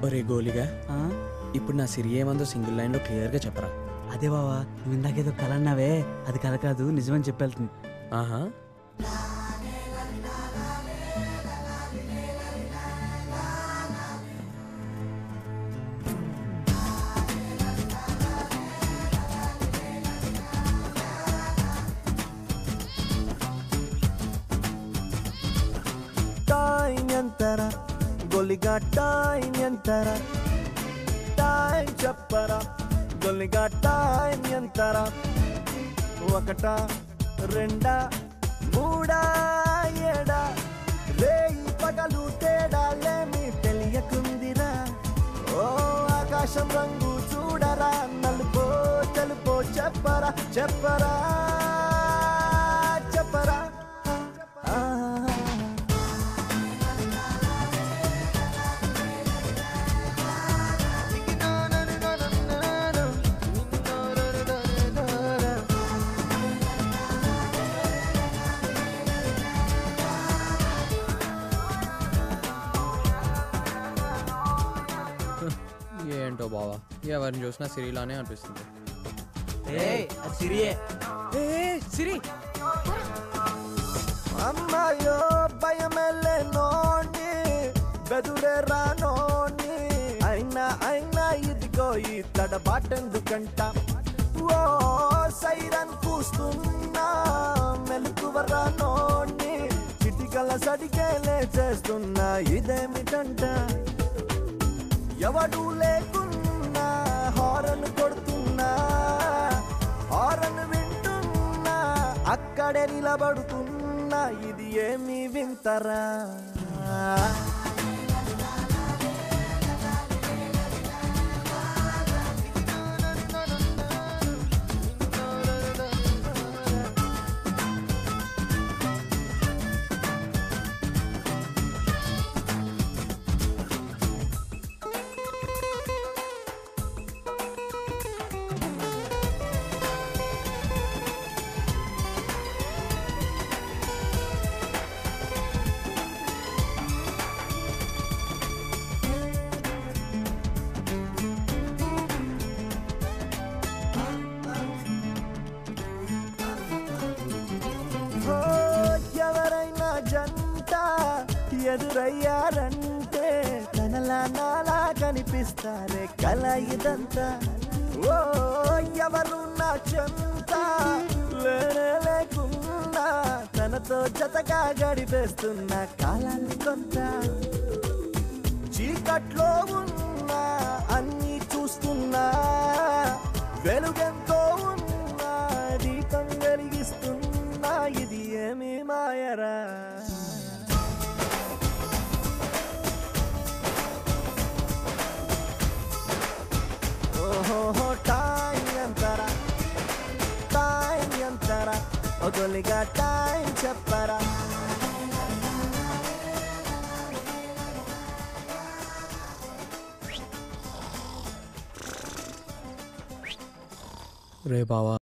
ఒరే గోలిగా ఇప్పుడు నా సిరి ఏమందో సింగిల్ లైన్లో క్లియర్గా చెప్పరా. అదే బావా, నువ్వు ఇందాకేదో కల అన్నావే, అది కల కాదు, నిజమని చెప్పేళ్తుంది. ఆహా, ఎంతరా గొల్లిగా టైం ఎంతరా, టైం చెప్పరా గొల్లిగా టైం ఎంతరా, ఒకటా రెండా మూడా ఏడా, రేయి పగలు తేడాలేమి తెలియకుందిరా, ఓ ఆకాశం రంగు చూడరా, నలుపో తెలుపో చెప్పరా చెప్పరా చెప్పరా. ఏంటో బావా, ఎవరిని చూసినా సిరిలానే అనిపిస్తుంది. సిరి అమ్మాయో భయమెల్లే నోని బెదురే రానోని, అయినా అయినా ఇదిగో ఈ తడబాటెందుకంట, ఓ సైరన్ కూస్తున్నా మెలకువరా నోని, చిటికల సడికేలే చేస్తున్నా ఇదేమిటంట, ఎవడు లేకున్నా హారన్ కొడుతున్నా, హారన్ వింటున్నా అక్కడే నిలబడుతున్నా, ఇది ఏమి వింతరా. ఎవరైనా జంట ఎదురయ్యారంటే కనలా నాలా కనిపిస్తారే కల ఇదంతా, ఓ ఎవరు నా చెంత లేనే లేకున్నా తనతో జతగా గడిపేస్తున్న కాలాన్ని కొంత, చీకట్లో ఉన్నా అన్నీ చూస్తున్నా, వెలుగెంతో ఉన్నా దీపం వెలిగిస్తున్నా, ఇది ఏమి మాయరా. ఓహో టైం ఎంతరా, టైం ఎంతరా, ఒదలిగా టైం చెప్పరా. రే బావా,